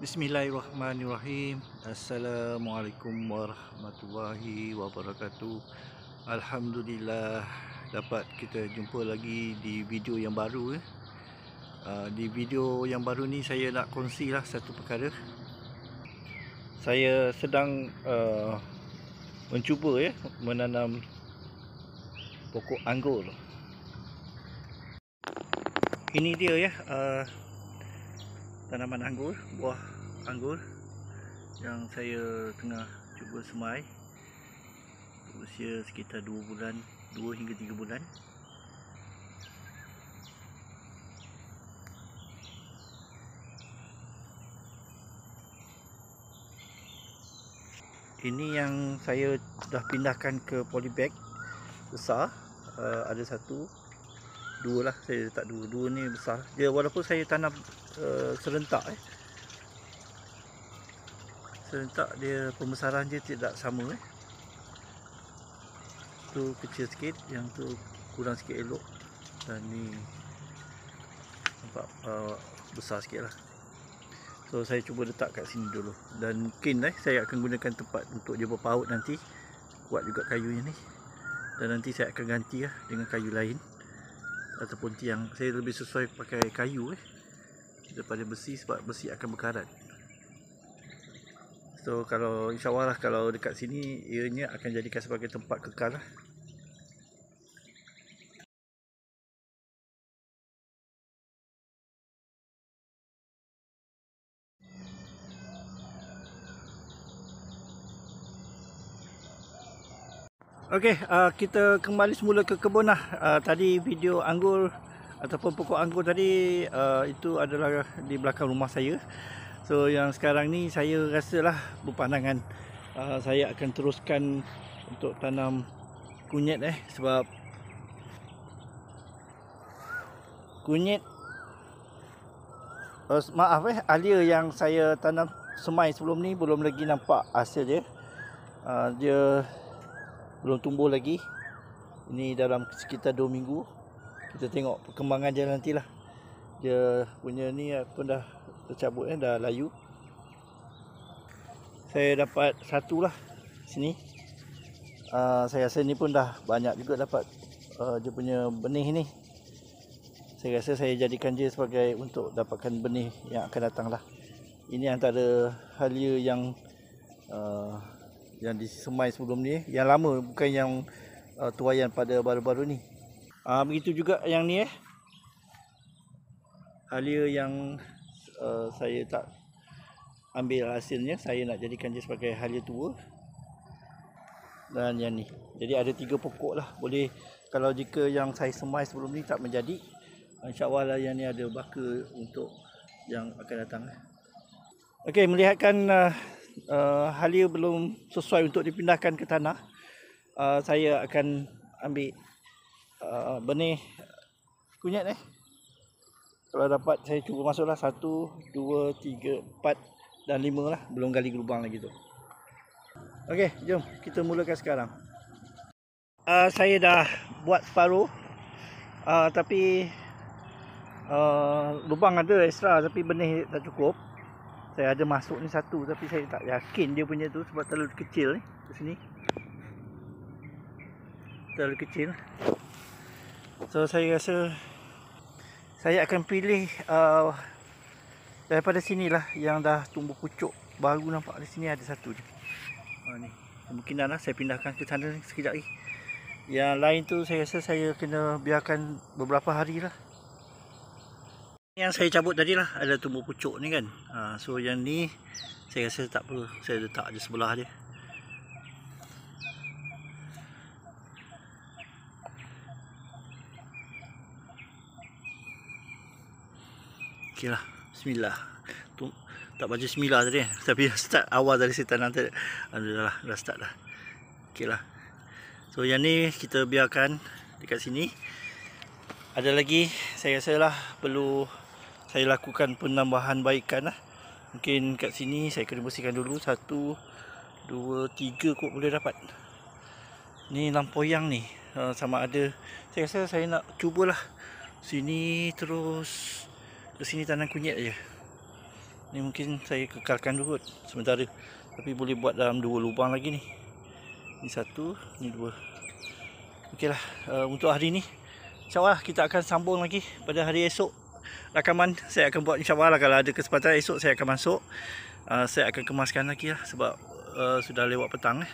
Bismillahirrahmanirrahim. Assalamualaikum warahmatullahi wabarakatuh. Alhamdulillah dapat kita jumpa lagi di video yang baru. Di video yang baru ni saya nak kongsilah satu perkara. Saya sedang mencuba menanam pokok anggur. Ini dia tanaman anggur, buah anggur yang saya tengah cuba semai. Usia sekitar 2 hingga 3 bulan. Ini yang saya dah pindahkan ke polybag besar. Ada satu, dua lah, saya letak dua ni besar. Dia walaupun saya tanam serentak serentak, dia pembesaran dia tidak sama. Tu kecil sikit, yang tu kurang sikit elok, dan ni nampak besar sikit lah. So saya cuba letak kat sini dulu, dan mungkin saya akan gunakan tempat untuk dia berpaut nanti. Kuat juga kayunya ni, dan nanti saya akan ganti dengan kayu lain ataupun tiang. Saya lebih sesuai pakai kayu daripada besi, sebab besi akan berkarat. So kalau insyaAllah kalau dekat sini, ianya akan jadikan sebagai tempat kekal lah. Okey, kita kembali semula ke kebun lah. Tadi video anggur ataupun pokok anggur tadi, itu adalah di belakang rumah saya. So yang sekarang ni saya rasalah berpandangan saya akan teruskan untuk tanam kunyit sebab kunyit, maaf alia yang saya tanam semai sebelum ni belum lagi nampak hasil dia. Dia belum tumbuh lagi. Ini dalam sekitar 2 minggu. Kita tengok perkembangan dia nantilah. Dia punya ni pun dah tercabut, dah layu. Saya dapat satu lah sini. Saya rasa ni pun dah banyak juga dapat dia punya benih ni. Saya rasa saya jadikan dia sebagai untuk dapatkan benih yang akan datang lah. Ini antara halia yang disemai sebelum ni, yang lama, bukan yang tuaian pada baru-baru ni. Begitu juga yang ni halia yang saya tak ambil hasilnya, saya nak jadikan dia sebagai halia tua. Dan yang ni, jadi ada 3 pokok lah. Boleh, kalau jika yang saya semai sebelum ni tak menjadi, insyaAllah lah yang ni ada baka untuk yang akan datang. Okey, melihatkan halia belum sesuai untuk dipindahkan ke tanah, saya akan ambil benih kunyit Kalau dapat saya cuba masuklah 1, 2, 3, 4 dan 5 lah. Belum gali lubang lagi tu. Okey, jom kita mulakan sekarang. Saya dah buat separuh, tapi lubang ada ekstra, tapi benih tak cukup. Saya ada masuk ni satu, tapi saya tak yakin dia punya tu sebab terlalu kecil di sini. Terlalu kecil. So saya rasa saya akan pilih daripada sinilah yang dah tumbuh pucuk. Baru nampak di sini ada satu je. Ni kemungkinan lah saya pindahkan ke sana sekejap lagi. Yang lain tu saya rasa saya kena biarkan beberapa hari lah. Yang saya cabut tadi lah ada tumbuh pucuk ni kan. So yang ni saya rasa tak perlu, saya letak je sebelah dia. Okey lah, bismillah. Tak baca bismillah tadi tapi start awal dari saya tanam tadi. Alhamdulillah dah start dah. Okey lah. So yang ni kita biarkan dekat sini. Ada lagi saya rasa lah perlu saya lakukan penambahan baikan lah. Mungkin kat sini saya kena bersihkan dulu. 1, 2, 3 kot boleh dapat. Ni lampoyang ni, sama ada, saya rasa saya nak cubalah sini terus ke sini tanam kunyit aja. Ni mungkin saya kekalkan dulu kot sementara. Tapi boleh buat dalam 2 lubang lagi ni. Ni 1, ni 2. Okeylah, untuk hari ni InsyaAllah kita akan sambung lagi pada hari esok. Rakaman saya akan buat insyaAllah, kalau ada kesempatan esok saya akan masuk. Saya akan kemaskan lagi lah sebab sudah lewat petang.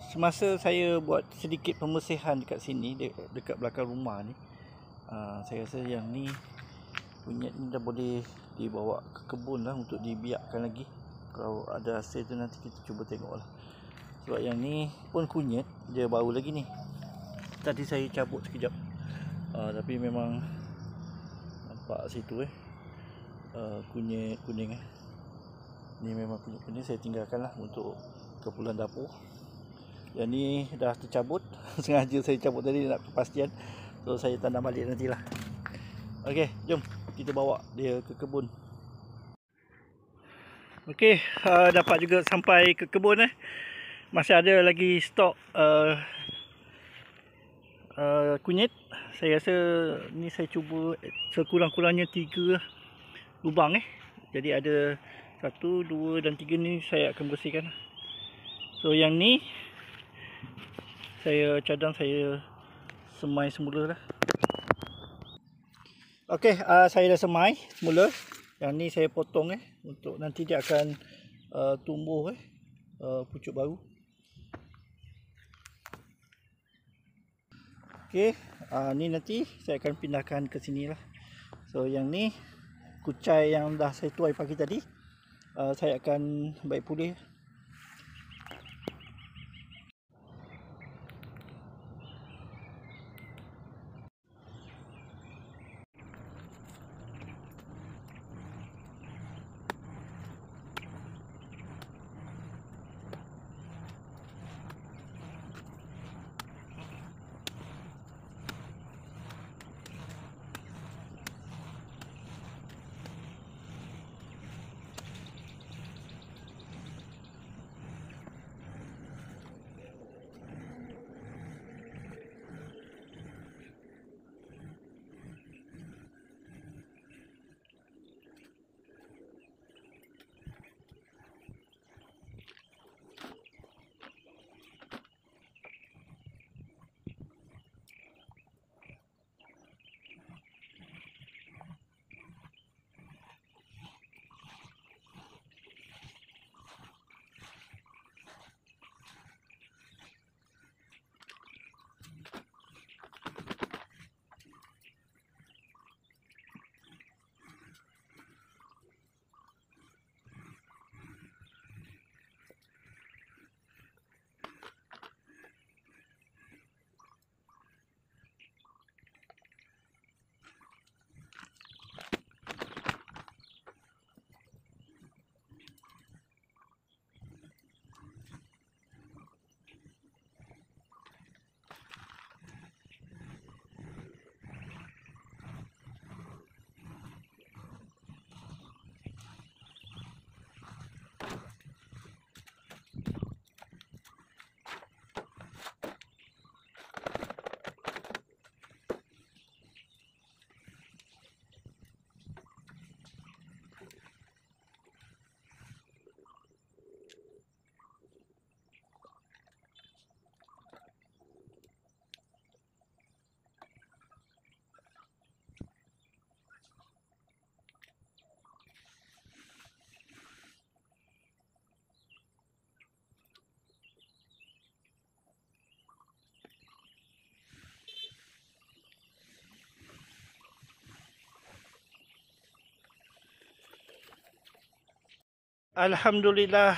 Semasa saya buat sedikit pembersihan dekat sini, dekat belakang rumah ni, saya rasa yang ni kunyit ni dah boleh dibawa ke kebun lah untuk dibiakkan lagi. Kalau ada hasil tu nanti kita cuba tengok lah. Sebab yang ni pun kunyit, dia baru lagi ni. Tadi saya cabut sekejap, tapi memang nampak situ kunyit kuning. Ni memang kunyit kuning, saya tinggalkan lah untuk keperluan dapur. Yang ni dah tercabut. Sengaja saya cabut tadi nak kepastian. So saya tanam balik nantilah. Okey, jom kita bawa dia ke kebun. Okey, dapat juga sampai ke kebun. Masih ada lagi stok kunyit. Saya rasa ni saya cuba sekurang-kurangnya 3 lubang. Jadi ada 1, 2 dan 3 ni saya akan bersihkan. So yang ni saya cadang, saya semai semula lah. Okey, saya dah semai semula. Yang ni saya potong untuk nanti dia akan tumbuh pucuk baru. Okey, ni nanti saya akan pindahkan ke sini lah. So yang ni kucai yang dah saya tuai pagi tadi, saya akan baik pulih. Alhamdulillah,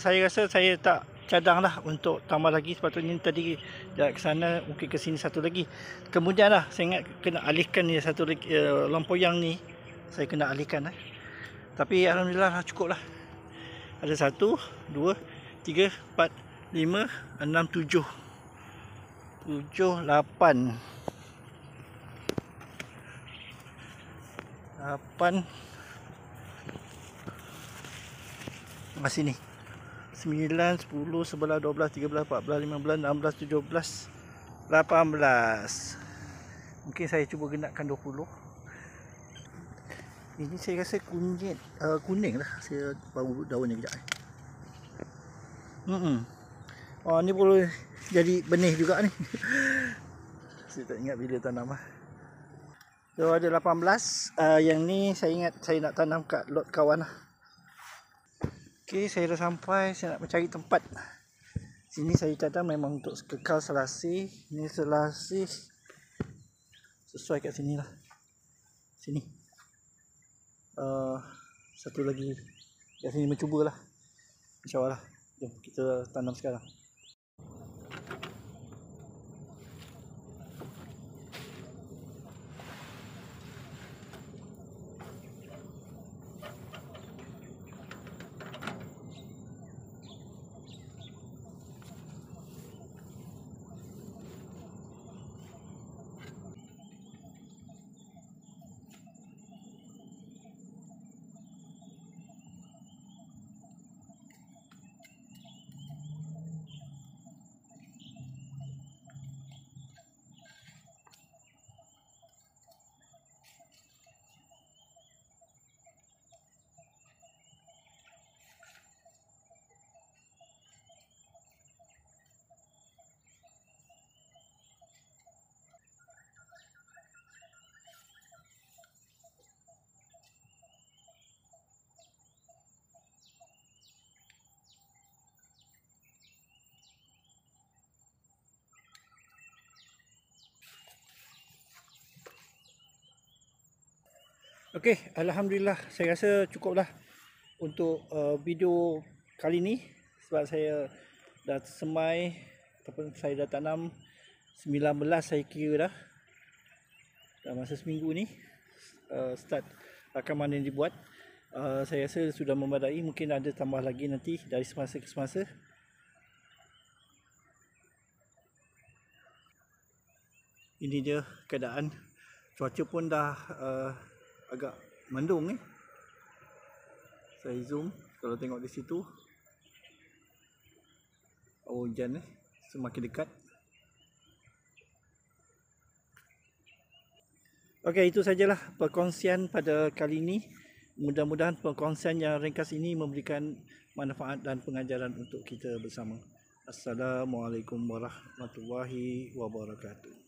saya rasa saya tak cadang lah untuk tambah lagi. Sepatutnya tadi jalan ke sana, mungkin ke sini satu lagi. Kemudian lah saya ingat kena alihkan ni satu lagi, lampoyang ni saya kena alihkan. Tapi Alhamdulillah cukup lah. Ada 1, 2, 3, 4, 5, 6, 7, 8 sini 9, 10, 11, 12, 13, 14, 15, 16, 17, 18. Mungkin saya cuba genapkan 20. Ini saya rasa kunyit, kuning lah. Saya bau daunnya kejap. Oh, ni boleh jadi benih juga ni. Saya tak ingat bila tanam lah. So ada 18. Yang ni saya ingat saya nak tanam kat lot kawan lah. Okay, saya dah sampai. Saya nak mencari tempat. Sini saya tanam memang untuk kekal selasih. Ni selasih sesuai kat sini lah. Sini. Satu lagi kat sini mencubalah. InsyaAllah. Jom kita tanam sekarang. Okey, alhamdulillah saya rasa cukuplah untuk video kali ni sebab saya dah semai ataupun saya dah tanam 19 saya kira dah masa seminggu ni start rakaman yang dibuat. Saya rasa sudah memadai, mungkin ada tambah lagi nanti dari semasa ke semasa. Ini dia keadaan, cuaca pun dah agak mendung ni. Saya zoom, kalau tengok di situ hujan ni semakin dekat. Okey, itu sajalah perkongsian pada kali ini. Mudah-mudahan perkongsian yang ringkas ini memberikan manfaat dan pengajaran untuk kita bersama. Assalamualaikum warahmatullahi wabarakatuh.